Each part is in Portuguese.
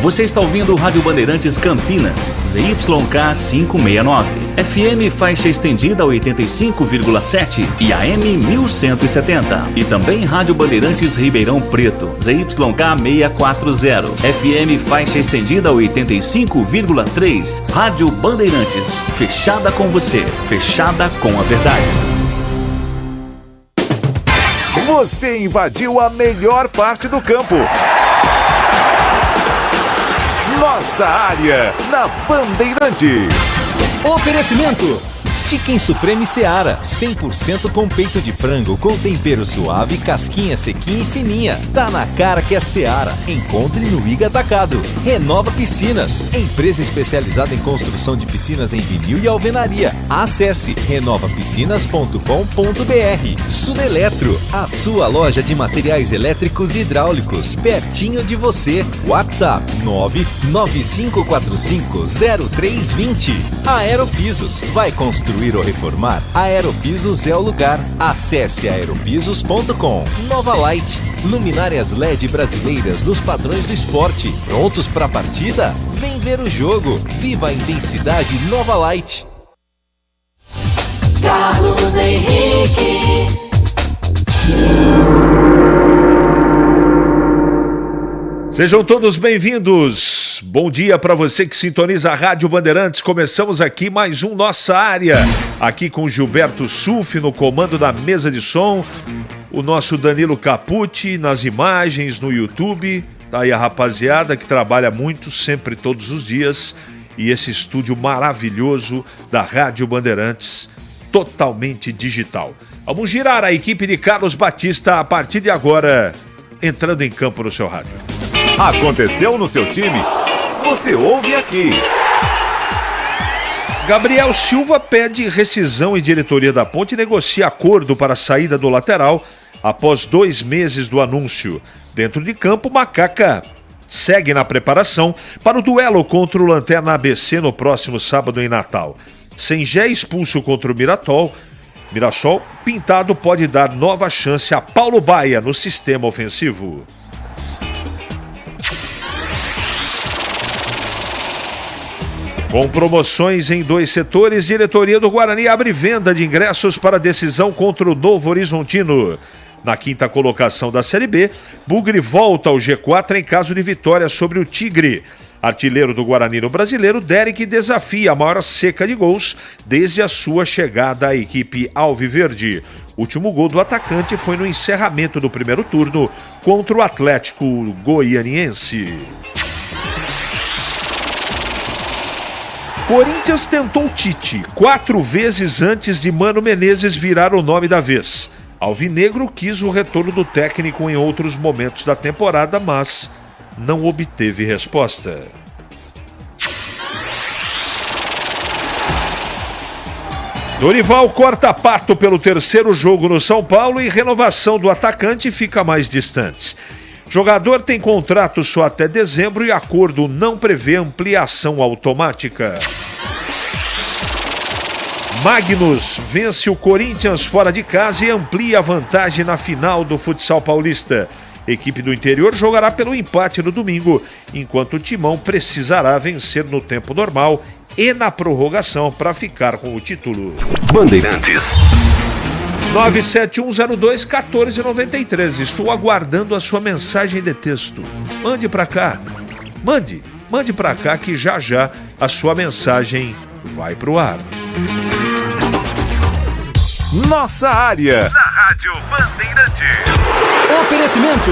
Você está ouvindo o Rádio Bandeirantes Campinas, ZYK 569, FM faixa estendida 85,7 e AM 1170. E também Rádio Bandeirantes Ribeirão Preto, ZYK 640, FM faixa estendida 85,3. Rádio Bandeirantes, fechada com você, fechada com a verdade. Você invadiu a melhor parte do campo. Nossa área, na Bandeirantes. Oferecimento Chicken Supreme Seara, 100% com peito de frango, com tempero suave, casquinha sequinha e fininha. Tá na cara que é Seara. Encontre no Iga Atacado. Renova Piscinas, empresa especializada em construção de piscinas em vinil e alvenaria. Acesse renovapiscinas.com.br. Sudeletro, a sua loja de materiais elétricos e hidráulicos, pertinho de você. WhatsApp 995450320. Aeropisos, vai construir ou reformar? Aeropisos é o lugar. Acesse aeropisos.com. Nova Light, luminárias LED brasileiras nos padrões do esporte. Prontos para a partida? Vem ver o jogo. Viva a intensidade Nova Light. Carlos Henrique. Sejam todos bem-vindos. Bom dia para você que sintoniza a Rádio Bandeirantes. Começamos aqui mais um Nossa Área, aqui com Gilberto Sulfi no comando da mesa de som, o nosso Danilo Capucci nas imagens no YouTube. Tá aí a rapaziada que trabalha muito, sempre, todos os dias, e esse estúdio maravilhoso da Rádio Bandeirantes, totalmente digital. Vamos girar a equipe de Carlos Batista a partir de agora, entrando em campo no seu rádio. Aconteceu no seu time? Você ouve aqui. Gabriel Silva pede rescisão e diretoria da Ponte negocia acordo para a saída do lateral após 2 meses do anúncio. Dentro de campo, Macaca segue na preparação para o duelo contra o Lanterna ABC no próximo sábado em Natal. Sem Gé expulso contra o Mirassol, Pintado pode dar nova chance a Paulo Baia no sistema ofensivo. Com promoções em 2 setores, diretoria do Guarani abre venda de ingressos para a decisão contra o Novo Horizontino. Na 5ª colocação da Série B, Bugre volta ao G4 em caso de vitória sobre o Tigre. Artilheiro do Guarani no Brasileiro, Derek desafia a maior seca de gols desde a sua chegada à equipe alviverde. O último gol do atacante foi no encerramento do primeiro turno contra o Atlético Goianiense. Corinthians tentou Tite 4 vezes antes de Mano Menezes virar o nome da vez. Alvinegro quis o retorno do técnico em outros momentos da temporada, mas não obteve resposta. Dorival corta pato pelo 3º jogo no São Paulo e renovação do atacante fica mais distante. Jogador tem contrato só até dezembro e acordo não prevê ampliação automática. Magnus vence o Corinthians fora de casa e amplia a vantagem na final do futsal paulista. Equipe do interior jogará pelo empate no domingo, enquanto o Timão precisará vencer no tempo normal e na prorrogação para ficar com o título. Bandeirantes. 97102-1493. Estou aguardando a sua mensagem de texto. Mande para cá. Mande para cá que já a sua mensagem vai pro ar. Nossa área, na Rádio Bandeirantes. Oferecimento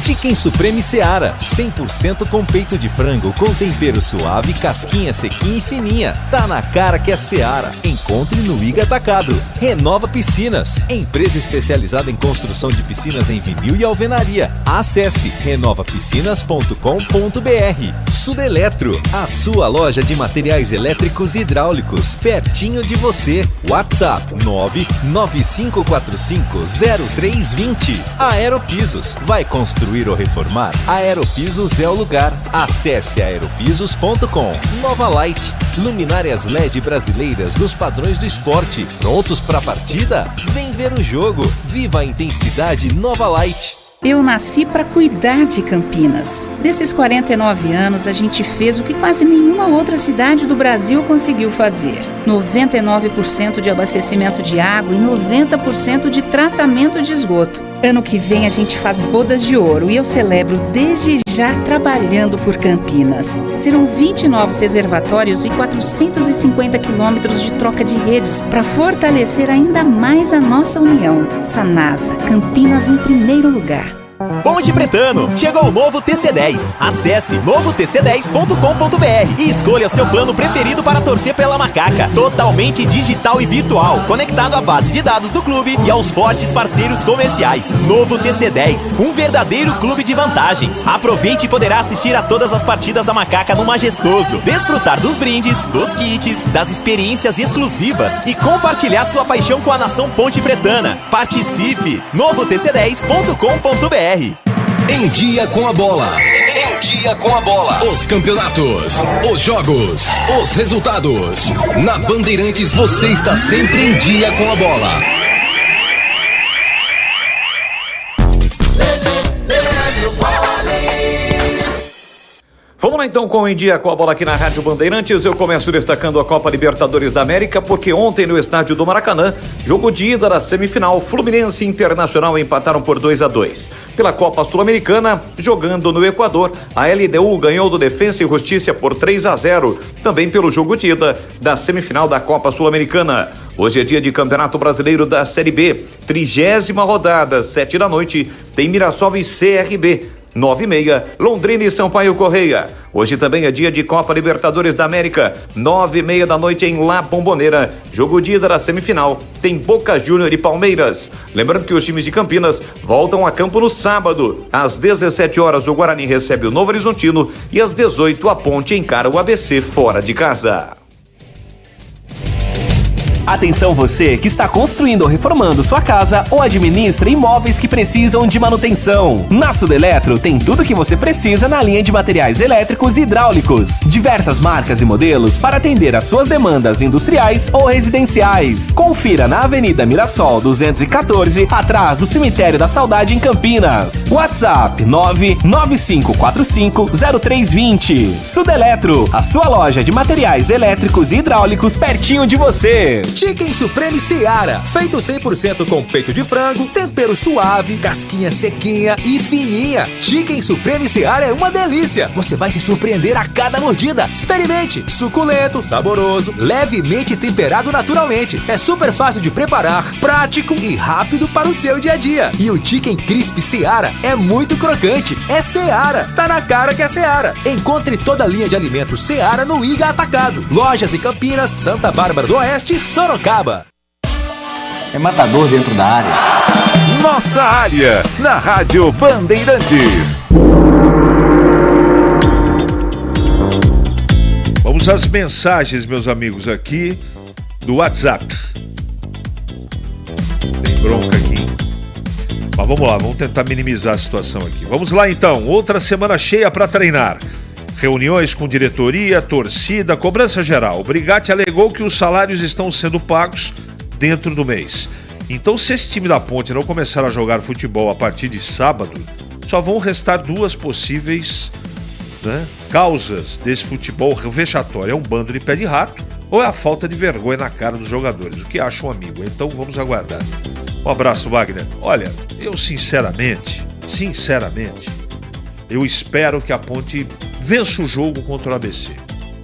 Chicken Supreme Seara, 100% com peito de frango, com tempero suave, casquinha sequinha e fininha. Tá na cara que é Seara. Encontre no Iga Atacado. Renova Piscinas, empresa especializada em construção de piscinas em vinil e alvenaria. Acesse renovapiscinas.com.br. Sudeletro, a sua loja de materiais elétricos e hidráulicos, pertinho de você. WhatsApp 995450320. Aeropisos, vai construir ou reformar? Aeropisos é o lugar. Acesse aeropisos.com. Nova Light, luminárias LED brasileiras nos padrões do esporte. Prontos para a partida? Vem ver o jogo. Viva a intensidade Nova Light. Eu nasci para cuidar de Campinas. Nesses 49 anos, a gente fez o que quase nenhuma outra cidade do Brasil conseguiu fazer. 99% de abastecimento de água e 90% de tratamento de esgoto. Ano que vem a gente faz bodas de ouro e eu celebro desde já trabalhando por Campinas. Serão 20 novos reservatórios e 450 quilômetros de troca de redes para fortalecer ainda mais a nossa união. Sanasa, Campinas em primeiro lugar. Ponte Pretano, chegou o novo TC10. Acesse novotc10.com.br e escolha o seu plano preferido para torcer pela Macaca. Totalmente digital e virtual, conectado à base de dados do clube e aos fortes parceiros comerciais. Novo TC10, um verdadeiro clube de vantagens. Aproveite e poderá assistir a todas as partidas da Macaca no Majestoso, desfrutar dos brindes, dos kits, das experiências exclusivas e compartilhar sua paixão com a nação Ponte Pretana. Participe! novotc10.com.br. Em Dia com a Bola. Em Dia com a Bola. Os campeonatos, os jogos, os resultados. Na Bandeirantes você está sempre em dia com a bola. Vamos lá então com o Em Dia com a Bola aqui na Rádio Bandeirantes. Eu começo destacando a Copa Libertadores da América, porque ontem no estádio do Maracanã, jogo de ida da semifinal, Fluminense e Internacional empataram por 2-2. Pela Copa Sul-Americana, jogando no Equador, a LDU ganhou do Defensa e Justiça por 3-0, também pelo jogo de ida da semifinal da Copa Sul-Americana. Hoje é dia de Campeonato Brasileiro da Série B, 30ª rodada, 7 da noite, tem Mirassol e CRB. 9h30, Londrina e Sampaio Correia. Hoje também é dia de Copa Libertadores da América, 9h30 da noite em La Bombonera. Jogo de ida da semifinal, tem Boca Júnior e Palmeiras. Lembrando que os times de Campinas voltam a campo no sábado. Às 17 horas o Guarani recebe o Novo Horizontino e às 18 a Ponte encara o ABC fora de casa. Atenção você que está construindo ou reformando sua casa ou administra imóveis que precisam de manutenção. Na Sudeletro tem tudo que você precisa na linha de materiais elétricos e hidráulicos. Diversas marcas e modelos para atender às suas demandas industriais ou residenciais. Confira na Avenida Mirassol 214, atrás do Cemitério da Saudade em Campinas. WhatsApp 995450320. Sudeletro, a sua loja de materiais elétricos e hidráulicos pertinho de você. Chicken Supreme Seara, feito 100% com peito de frango, tempero suave, casquinha sequinha e fininha. Chicken Supreme Seara é uma delícia. Você vai se surpreender a cada mordida. Experimente. Suculento, saboroso, levemente temperado naturalmente. É super fácil de preparar, prático e rápido para o seu dia a dia. E o Chicken Crisp Seara é muito crocante. É Seara. Tá na cara que é Seara. Encontre toda a linha de alimentos Seara no Iga Atacado. Lojas em Campinas, Santa Bárbara do Oeste e Sorocaba. É matador dentro da área. Nossa área, na Rádio Bandeirantes. Vamos às mensagens, meus amigos, aqui do WhatsApp. Tem bronca aqui. Mas vamos lá, vamos tentar minimizar a situação aqui. Vamos lá então, outra semana cheia para treinar. Reuniões com diretoria, torcida, cobrança geral. O Brigatti alegou que os salários estão sendo pagos dentro do mês. Então, se esse time da Ponte não começar a jogar futebol a partir de sábado, só vão restar duas possíveis, causas desse futebol vexatório. É um bando de pé de rato ou é a falta de vergonha na cara dos jogadores? O que acha um amigo? Então, vamos aguardar. Um abraço, Wagner. Olha, eu sinceramente, eu espero que a Ponte vença o jogo contra o ABC.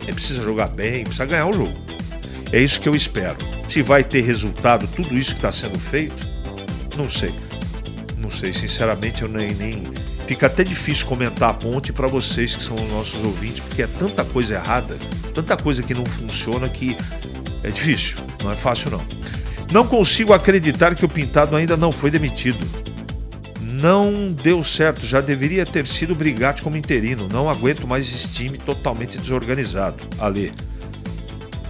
Ele precisa jogar bem, precisa ganhar o jogo. É isso que eu espero. Se vai ter resultado tudo isso que está sendo feito, não sei. Não sei, sinceramente, eu nem... Fica até difícil comentar a Ponte para vocês que são nossos ouvintes, porque é tanta coisa errada, tanta coisa que não funciona que é difícil, não é fácil não. Não consigo acreditar que o Pintado ainda não foi demitido. Não deu certo, já deveria ter sido o Brigatti como interino. Não aguento mais esse time totalmente desorganizado. Ale,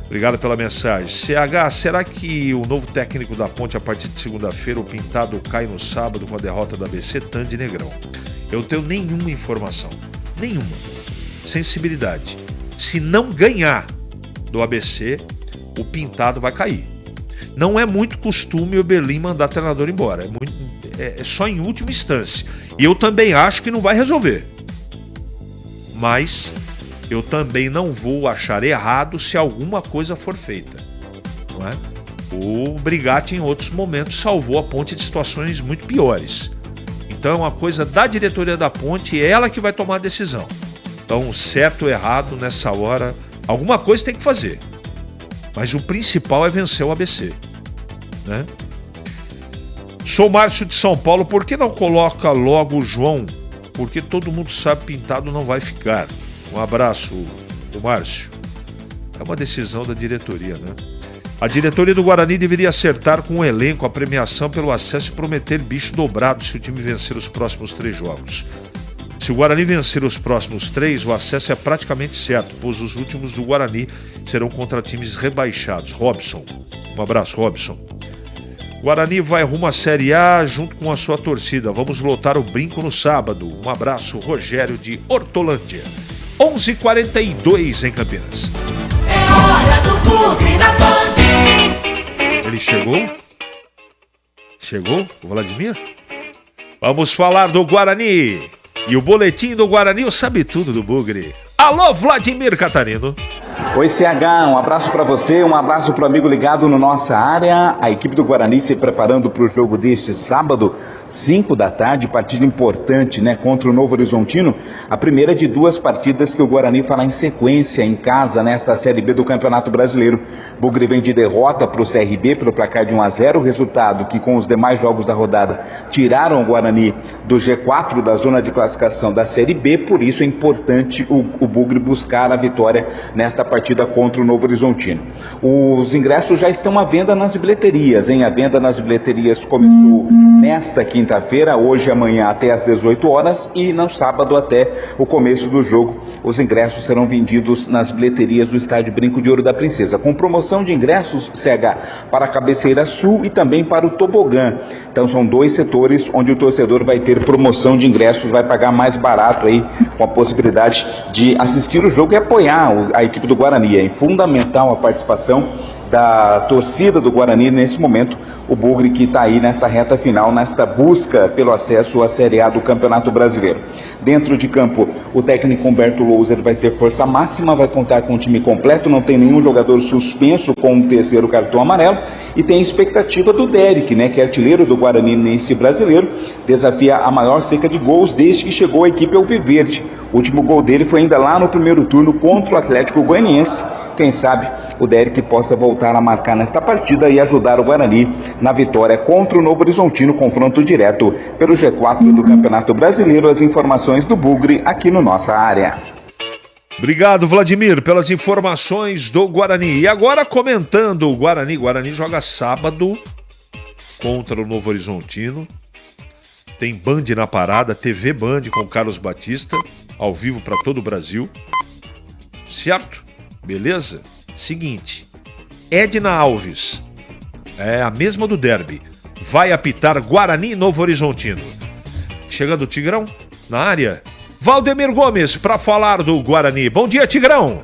obrigado pela mensagem. CH, será que o novo técnico da Ponte, a partir de segunda-feira, o Pintado cai no sábado com a derrota da ABC, Tandy Negrão? Eu não tenho nenhuma informação. Nenhuma. Sensibilidade. Se não ganhar do ABC, o Pintado vai cair. Não é muito costume o Berlim mandar treinador embora. só em última instância. E eu também acho que não vai resolver. Mas eu também não vou achar errado se alguma coisa for feita. Não é? O Brigatti, em outros momentos, salvou a Ponte de situações muito piores. Então é uma coisa da diretoria da Ponte, é ela que vai tomar a decisão. Então, certo ou errado, nessa hora, alguma coisa tem que fazer. Mas o principal é vencer o ABC. Né? Sou Márcio de São Paulo, por que não coloca logo o João? Porque todo mundo sabe que Pintado não vai ficar. Um abraço, o Márcio. É uma decisão da diretoria, né? A diretoria do Guarani deveria acertar com o elenco a premiação pelo acesso e prometer bicho dobrado se o time vencer os próximos 3 jogos. Se o Guarani vencer os próximos 3, o acesso é praticamente certo, pois os últimos do Guarani serão contra times rebaixados. Robson. Um abraço, Robson. Guarani vai rumo à Série A junto com a sua torcida. Vamos lotar o brinco no sábado. Um abraço, Rogério de Hortolândia. 11h42 em Campinas. É hora do Bugre da Band. Ele chegou? Chegou, o Vladimir? Vamos falar do Guarani. E o boletim do Guarani, o sabe tudo do Bugre. Alô, Vladimir Catarino. Oi, CH, um abraço para você, um abraço para o amigo ligado no nossa área. A equipe do Guarani se preparando para o jogo deste sábado, 5 da tarde, partida importante, né, contra o Novo Horizontino. A primeira de 2 partidas que o Guarani fará em sequência em casa nesta Série B do Campeonato Brasileiro. Bugre vem de derrota para o CRB pelo placar de 1-0, resultado que com os demais jogos da rodada tiraram o Guarani do G4 da zona de classificação da Série B, por isso é importante o Bugre buscar a vitória nesta partida contra o Novo Horizontino. Os ingressos já estão à venda nas bilheterias, hein? A venda nas bilheterias começou nesta quinta-feira, hoje e amanhã até às 18 horas e no sábado até o começo do jogo. Os ingressos serão vendidos nas bilheterias do Estádio Brinco de Ouro da Princesa, com promoção de ingressos, CH, para a Cabeceira Sul e também para o Tobogã. Então são 2 setores onde o torcedor vai ter promoção de ingressos, vai pagar mais barato aí, com a possibilidade de assistir o jogo e apoiar a equipe do Guarani. É fundamental a participação da torcida do Guarani nesse momento, o Bugre que está aí nesta reta final, nesta busca pelo acesso à Série A do Campeonato Brasileiro. Dentro de campo, o técnico Humberto Louser vai ter força máxima, vai contar com o time completo, não tem nenhum jogador suspenso com o 3º cartão amarelo, e tem a expectativa do Derek, né, que é artilheiro do Guarani neste brasileiro, desafia a maior seca de gols desde que chegou a equipe alviverde. O último gol dele foi ainda lá no primeiro turno contra o Atlético Goianiense. Quem sabe o Derek possa voltar a marcar nesta partida e ajudar o Guarani na vitória contra o Novo Horizontino, confronto direto pelo G4 do Campeonato Brasileiro. As informações do Bugre aqui no nossa área. Obrigado, Vladimir, pelas informações do Guarani. E agora comentando o Guarani. Guarani joga sábado contra o Novo Horizontino. Tem Band na parada, TV Band com Carlos Batista, ao vivo para todo o Brasil. Certo? Beleza? Seguinte, Edna Alves, é a mesma do derby, vai apitar Guarani e Novo Horizontino. Chegando o Tigrão na área, Valdemir Gomes para falar do Guarani. Bom dia, Tigrão.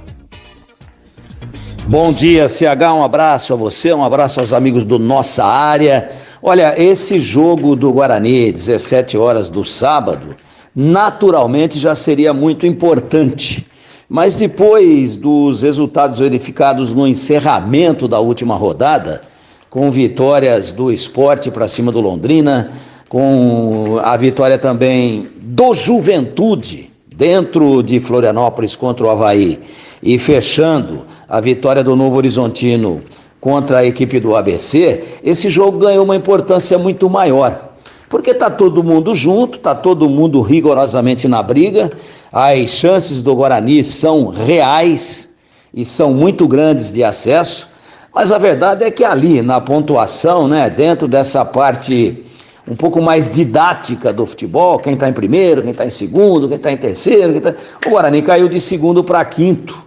Bom dia, CH, um abraço a você, um abraço aos amigos do Nossa Área. Olha, esse jogo do Guarani, 17 horas do sábado, naturalmente já seria muito importante. Mas depois dos resultados verificados no encerramento da última rodada, com vitórias do Sport para cima do Londrina, com a vitória também do Juventude dentro de Florianópolis contra o Avaí e fechando a vitória do Novo Horizontino contra a equipe do ABC, esse jogo ganhou uma importância muito maior. Porque está todo mundo junto, está todo mundo rigorosamente na briga, as chances do Guarani são reais e são muito grandes de acesso, mas a verdade é que ali na pontuação, né, dentro dessa parte um pouco mais didática do futebol, quem está em primeiro, quem está em segundo, quem está em terceiro, o Guarani caiu de segundo para quinto,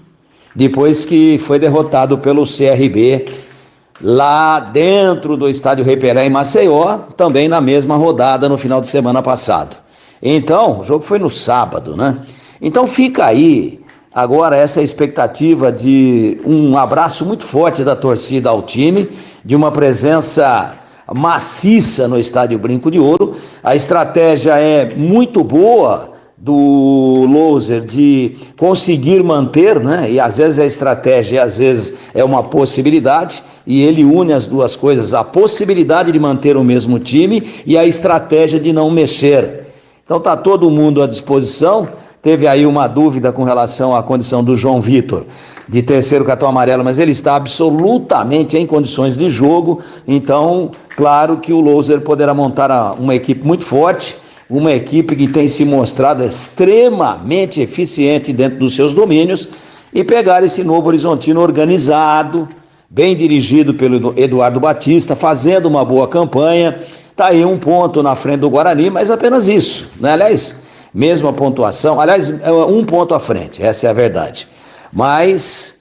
depois que foi derrotado pelo CRB, lá dentro do estádio Rei Pelé em Maceió, também na mesma rodada no final de semana passado. Então, o jogo foi no sábado, né? Então fica aí agora essa expectativa de um abraço muito forte da torcida ao time, de uma presença maciça no estádio Brinco de Ouro. A estratégia é muito boa do Louser de conseguir manter, né? E às vezes é estratégia e às vezes é uma possibilidade, e ele une as duas coisas, a possibilidade de manter o mesmo time e a estratégia de não mexer. Então está todo mundo à disposição. Teve aí uma dúvida com relação à condição do João Vitor de terceiro cartão amarelo, mas ele está absolutamente em condições de jogo. Então, claro que o Louser poderá montar uma equipe muito forte, uma equipe que tem se mostrado extremamente eficiente dentro dos seus domínios, e pegar esse Novo Horizontino organizado, bem dirigido pelo Eduardo Batista, fazendo uma boa campanha. Está aí um ponto na frente do Guarani, mas apenas isso, né? Aliás, mesma pontuação, um ponto à frente, essa é a verdade. Mas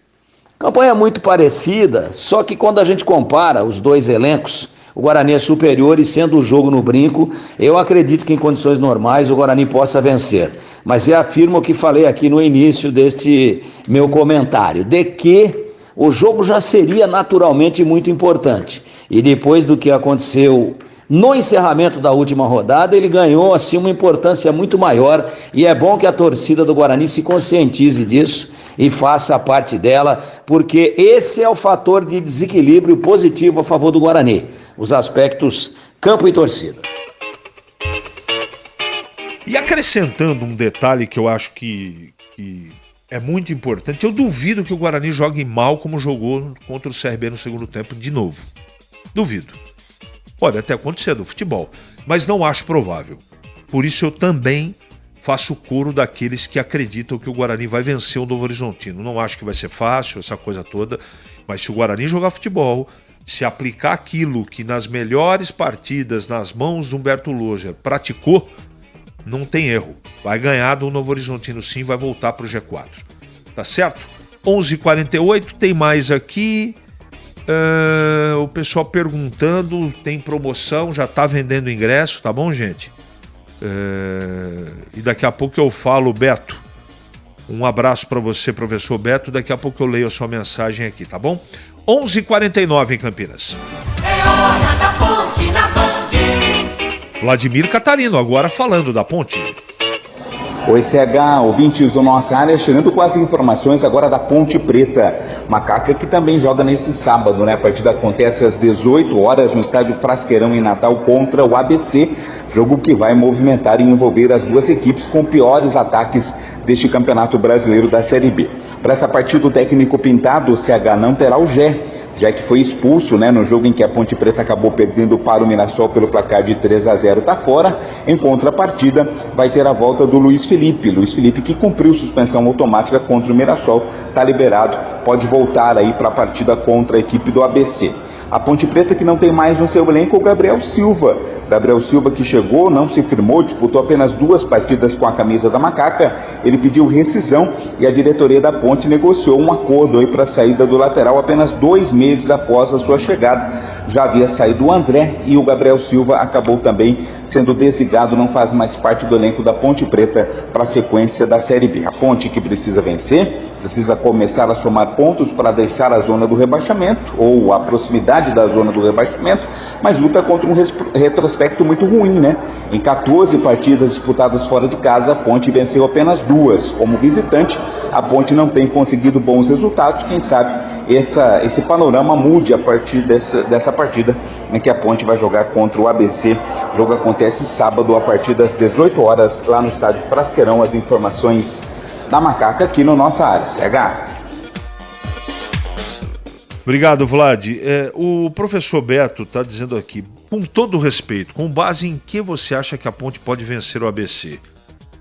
campanha muito parecida, só que quando a gente compara os dois elencos, o Guarani é superior, e sendo o jogo no Brinco, eu acredito que em condições normais o Guarani possa vencer. Mas eu afirmo o que falei aqui no início deste meu comentário, de que o jogo já seria naturalmente muito importante. E depois do que aconteceu no encerramento da última rodada, ele ganhou assim uma importância muito maior, e é bom que a torcida do Guarani se conscientize disso e faça parte dela, porque esse é o fator de desequilíbrio positivo a favor do Guarani, os aspectos campo e torcida. E acrescentando um detalhe que eu acho que é muito importante, eu duvido que o Guarani jogue mal como jogou contra o CRB no segundo tempo de novo. Duvido. Pode até acontecer do futebol, mas não acho provável. Por isso eu também faço coro daqueles que acreditam que o Guarani vai vencer o Novo Horizontino. Não acho que vai ser fácil, essa coisa toda, mas se o Guarani jogar futebol, se aplicar aquilo que nas melhores partidas, nas mãos do Humberto Louser, praticou, não tem erro. Vai ganhar do Novo Horizontino sim, vai voltar para o G4. Tá certo? 11h48, tem mais aqui. O pessoal perguntando, tem promoção, já tá vendendo ingresso, tá bom, gente? E daqui a pouco eu falo, Beto. Um abraço para você, professor Beto. Daqui a pouco eu leio a sua mensagem aqui, tá bom? 11h49 em Campinas. É hora da Ponte na Band. Vladimir Catarino, agora falando da Ponte. Oi, CH, ouvintes do Nossa Área, chegando com as informações agora da Ponte Preta. Macaca que também joga nesse sábado, né? A partida acontece às 18 horas no estádio Frasqueirão em Natal contra o ABC. Jogo que vai movimentar e envolver as duas equipes com piores ataques deste Campeonato Brasileiro da Série B. Para essa partida, o técnico Pintado, o CH, não terá o Jé, que foi expulso, né, no jogo em que a Ponte Preta acabou perdendo para o Mirassol pelo placar de 3-0, está fora. Em contrapartida, vai ter a volta do Luiz Felipe que cumpriu suspensão automática contra o Mirassol, está liberado, pode voltar aí para a partida contra a equipe do ABC. A Ponte Preta que não tem mais no seu elenco o Gabriel Silva que chegou, não se firmou, disputou apenas 2 partidas com a camisa da Macaca. Ele pediu rescisão e a diretoria da Ponte negociou um acordo aí para a saída do lateral apenas 2 meses após a sua chegada. Já havia saído o André e o Gabriel Silva acabou também sendo desligado, não faz mais parte do elenco da Ponte Preta para a sequência da Série B. A Ponte que precisa vencer, precisa começar a somar pontos para deixar a zona do rebaixamento ou a proximidade da zona do rebaixamento, mas luta contra um retrospecto muito ruim, né? Em 14 partidas disputadas fora de casa, a Ponte venceu apenas 2. Como visitante, a Ponte não tem conseguido bons resultados. Quem sabe esse panorama mude a partir dessa partida em que a Ponte vai jogar contra o ABC. O jogo acontece sábado a partir das 18 horas lá no estádio Frasqueirão. As informações da Macaca aqui no Nossa Área. CH. Obrigado, Vlad. O professor Beto está dizendo aqui, com todo respeito, com base em que você acha que a Ponte pode vencer o ABC?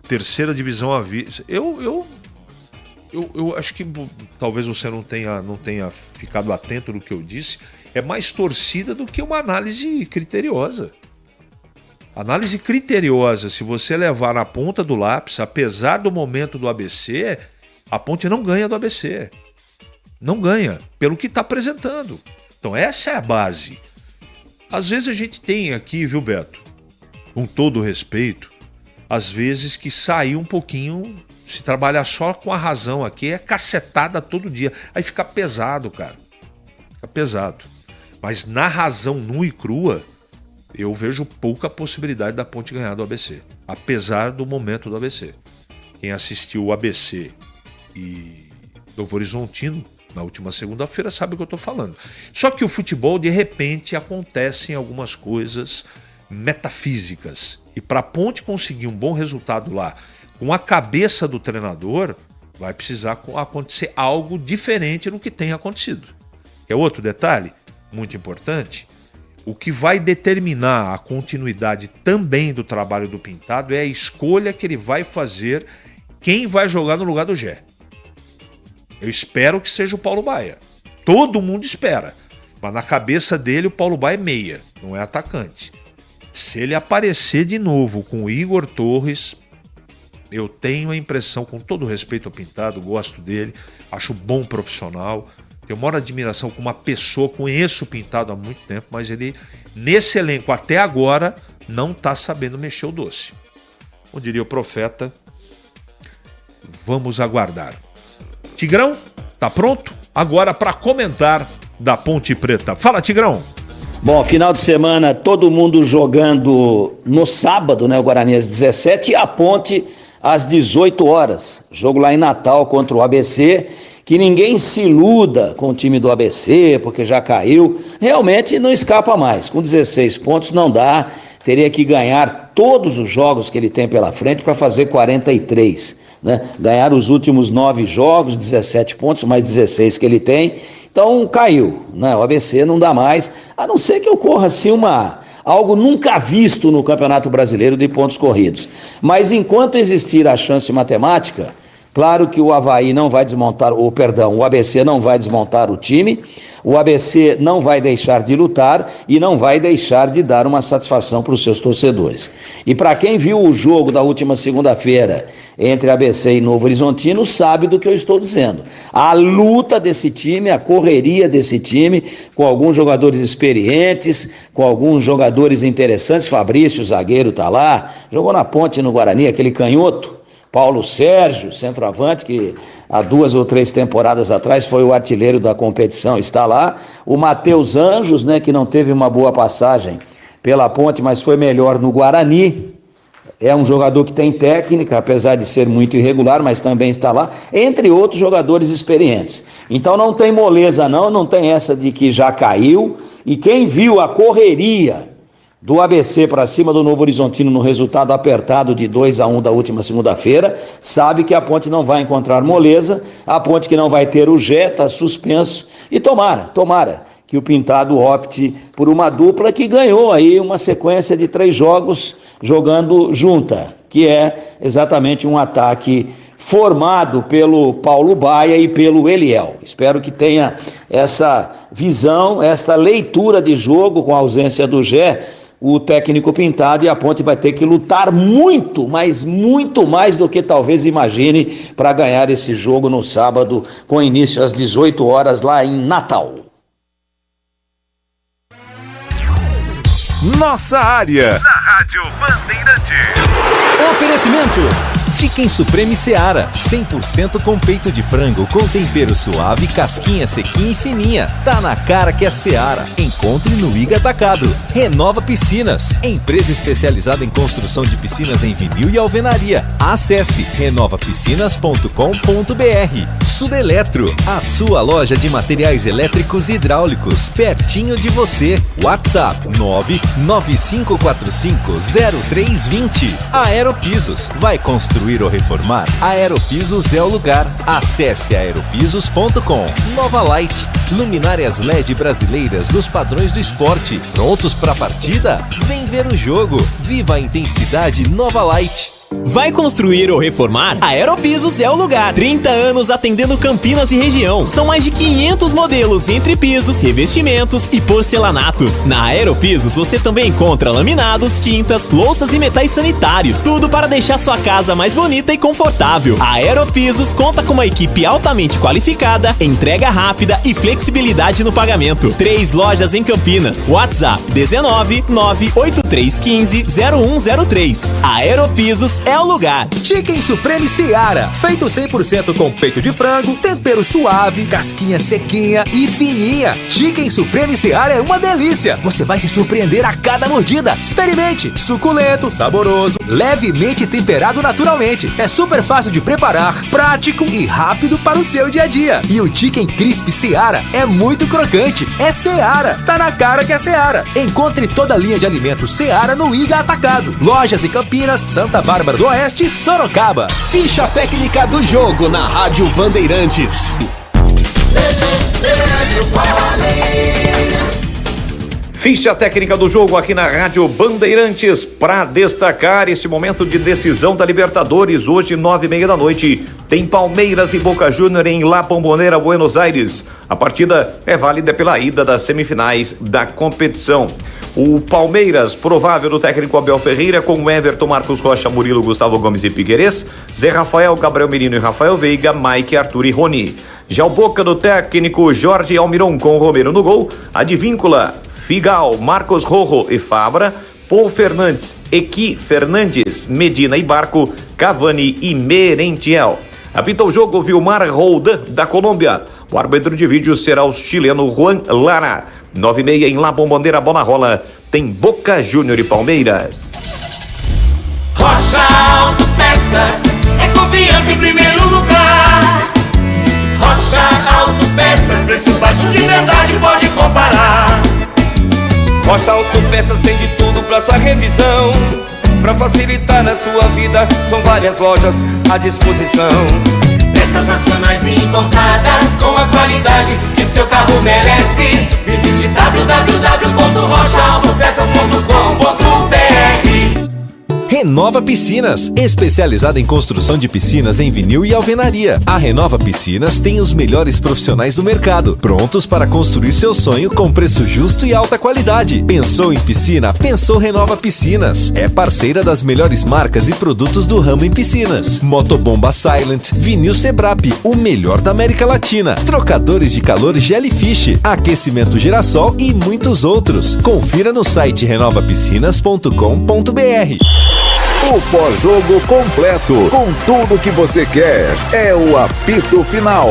Terceira divisão a vice. Eu acho que talvez você não tenha ficado atento no que eu disse. É mais torcida do que uma análise criteriosa. Análise criteriosa, se você levar na ponta do lápis, apesar do momento do ABC, a Ponte não ganha do ABC. Não ganha, pelo que está apresentando. Então essa é a base. Às vezes a gente tem aqui, viu, Beto, com todo respeito, às vezes que sair um pouquinho, se trabalhar só com a razão aqui, é cacetada todo dia. Aí fica pesado, cara. Fica pesado. Mas na razão nua e crua, eu vejo pouca possibilidade da Ponte ganhar do ABC. Apesar do momento do ABC. Quem assistiu o ABC e Novo Horizontino na última segunda-feira sabe o que eu estou falando. Só que o futebol, de repente, acontecem algumas coisas metafísicas. E para a Ponte conseguir um bom resultado lá, com a cabeça do treinador, vai precisar acontecer algo diferente do que tem acontecido. É outro detalhe muito importante. O que vai determinar a continuidade também do trabalho do Pintado é a escolha que ele vai fazer quem vai jogar no lugar do Gé. Eu espero que seja o Paulo Baia. Todo mundo espera. Mas na cabeça dele o Paulo Baia é meia, não é atacante. Se ele aparecer de novo com o Igor Torres, eu tenho a impressão, com todo respeito ao Pintado, gosto dele, acho bom profissional, tenho maior admiração como uma pessoa, conheço o Pintado há muito tempo, mas ele, nesse elenco até agora, não está sabendo mexer o doce. Como diria o profeta, vamos aguardar. Tigrão, tá pronto? Agora para comentar da Ponte Preta. Fala, Tigrão! Bom, final de semana, todo mundo jogando no sábado, né? O Guarani às 17 e a Ponte às 18 horas. Jogo lá em Natal contra o ABC. Que ninguém se iluda com o time do ABC, porque já caiu. Realmente não escapa mais. Com 16 pontos não dá. Teria que ganhar todos os jogos que ele tem pela frente para fazer 43. Né? Ganhar os últimos 9 jogos, 17 pontos, mais 16 que ele tem. Então caiu, né? O ABC não dá mais, a não ser que ocorra assim algo nunca visto no Campeonato Brasileiro de pontos corridos. Mas enquanto existir a chance matemática, claro que o ABC não vai desmontar o time, o ABC não vai deixar de lutar e não vai deixar de dar uma satisfação para os seus torcedores. E para quem viu o jogo da última segunda-feira entre ABC e Novo Horizontino, sabe do que eu estou dizendo. A luta desse time, a correria desse time, com alguns jogadores experientes, com alguns jogadores interessantes. Fabrício, zagueiro, está lá, jogou na Ponte no Guarani, aquele canhoto. Paulo Sérgio, centroavante, que há 2 ou 3 temporadas atrás foi o artilheiro da competição, está lá. O Matheus Anjos, né, que não teve uma boa passagem pela Ponte, mas foi melhor no Guarani. É um jogador que tem técnica, apesar de ser muito irregular, mas também está lá, entre outros jogadores experientes. Então não tem moleza não tem essa de que já caiu. E quem viu a correria do ABC para cima do Novo Horizontino no resultado apertado de 2-1 da última segunda-feira, sabe que a Ponte não vai encontrar moleza, a Ponte que não vai ter o Gé, está suspenso, e tomara que o Pintado opte por uma dupla que ganhou aí uma sequência de 3 jogos jogando junta, que é exatamente um ataque formado pelo Paulo Baia e pelo Eliel. Espero que tenha essa visão, esta leitura de jogo com a ausência do Gé, o técnico Pintado, e a Ponte vai ter que lutar muito, mas muito mais do que talvez imagine para ganhar esse jogo no sábado, com início às 18 horas lá em Natal. Nossa área, na Rádio Bandeirantes. Oferecimento Chicken Supreme Seara, 100% com peito de frango, com tempero suave, casquinha sequinha e fininha. Tá na cara que é Seara. Encontre no Iga Atacado. Renova Piscinas, empresa especializada em construção de piscinas em vinil e alvenaria. Acesse renovapiscinas.com.br. Sudeletro, a sua loja de materiais elétricos e hidráulicos, pertinho de você. WhatsApp 995450320. Aeropisos, vai construir ou reformar? Aeropisos é o lugar. Acesse aeropisos.com. Nova Light, luminárias LED brasileiras nos padrões do esporte. Prontos para a partida? Vem ver o jogo. Viva a intensidade Nova Light. Vai construir ou reformar? A Aeropisos é o lugar. 30 anos atendendo Campinas e região. São mais de 500 modelos entre pisos, revestimentos e porcelanatos. Na Aeropisos você também encontra laminados, tintas, louças e metais sanitários. Tudo para deixar sua casa mais bonita e confortável. A Aeropisos conta com uma equipe altamente qualificada, entrega rápida e flexibilidade no pagamento. 3 lojas em Campinas. WhatsApp 19 98315 0103. Aeropisos é o lugar. Chicken Supreme Seara, feito 100% com peito de frango, tempero suave, casquinha sequinha e fininha. Chicken Supreme Seara é uma delícia. Você vai se surpreender a cada mordida. Experimente. Suculento, saboroso, levemente temperado naturalmente. É super fácil de preparar, prático e rápido para o seu dia a dia. E o Chicken Crisp Seara é muito crocante. É Seara. Tá na cara que é Seara. Encontre toda a linha de alimentos Seara no Iga Atacado. Lojas em Campinas, Santa Bárbara do Oeste e Sorocaba. Ficha técnica do jogo na Rádio Bandeirantes. Ficha técnica do jogo aqui na Rádio Bandeirantes para destacar esse momento de decisão da Libertadores. Hoje, 9h30 da noite, tem Palmeiras e Boca Juniors em La Bombonera, Buenos Aires. A partida é válida pela ida das semifinais da competição. O Palmeiras, provável do técnico Abel Ferreira, com Everton, Marcos Rocha, Murilo, Gustavo Gomes e Piquerez, Zé Rafael, Gabriel Menino e Rafael Veiga, Mike, Arthur e Rony. Já o Boca do técnico Jorge Almiron, com Romero no gol, Advíncula, Figal, Marcos Rojo e Fabra, Paul Fernandes, Equi Fernandes, Medina e Barco, Cavani e Merentiel. Apita o jogo Vilmar Roldan, da Colômbia. O árbitro de vídeo será o chileno Juan Lara. 9h30 em La Bombonera, bola rola. Tem Boca Júnior e Palmeiras. Rocha Autopeças é confiança em primeiro lugar. Rocha Autopeças, preço baixo de verdade, pode comparar. Rocha Autopeças tem de tudo pra sua revisão. Pra facilitar na sua vida, são várias lojas à disposição. Peças nacionais e importadas com a qualidade que seu carro merece. Visite www.rochaautopeças.com.br. Renova Piscinas, especializada em construção de piscinas em vinil e alvenaria. A Renova Piscinas tem os melhores profissionais do mercado, prontos para construir seu sonho com preço justo e alta qualidade. Pensou em piscina? Pensou Renova Piscinas. É parceira das melhores marcas e produtos do ramo em piscinas. Motobomba Silent, Vinil Sebrap, o melhor da América Latina. Trocadores de calor Jellyfish, aquecimento Girassol e muitos outros. Confira no site renovapiscinas.com.br. O pós-jogo completo, com tudo que você quer, é o apito final.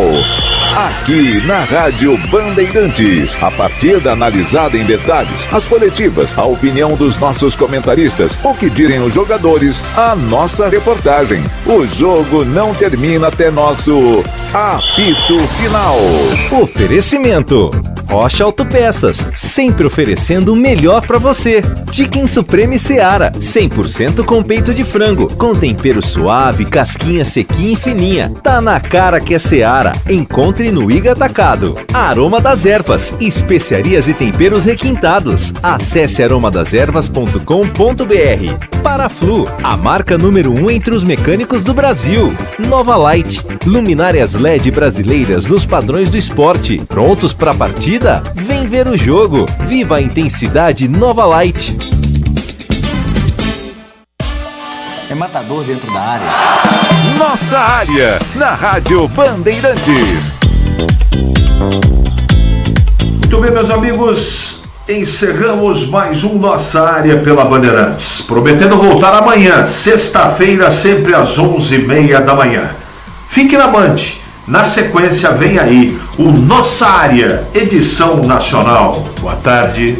Aqui na Rádio Bandeirantes, a partida analisada em detalhes, as coletivas, a opinião dos nossos comentaristas, o que dizem os jogadores, a nossa reportagem. O jogo não termina até nosso apito final. Oferecimento: Rocha Autopeças, sempre oferecendo o melhor pra você. Chicken Supreme Seara, 100% com peito de frango, com tempero suave, casquinha sequinha e fininha. Tá na cara que é Seara. Encontre no Iga Atacado. Aroma das Ervas, especiarias e temperos requintados. Acesse aromadeservas.com.br. Paraflu, a marca número 1 entre os mecânicos do Brasil. Nova Light, luminárias LED brasileiras nos padrões do esporte. Prontos pra partida? Vem ver o jogo. Viva a intensidade Nova Light. É matador dentro da área. Nossa área, na Rádio Bandeirantes. Muito bem, meus amigos, encerramos mais um Nossa Área pela Bandeirantes, prometendo voltar amanhã, sexta-feira, sempre às 11h30 da manhã. Fique na Band, na sequência vem aí o Nossa Área, edição nacional. Boa tarde.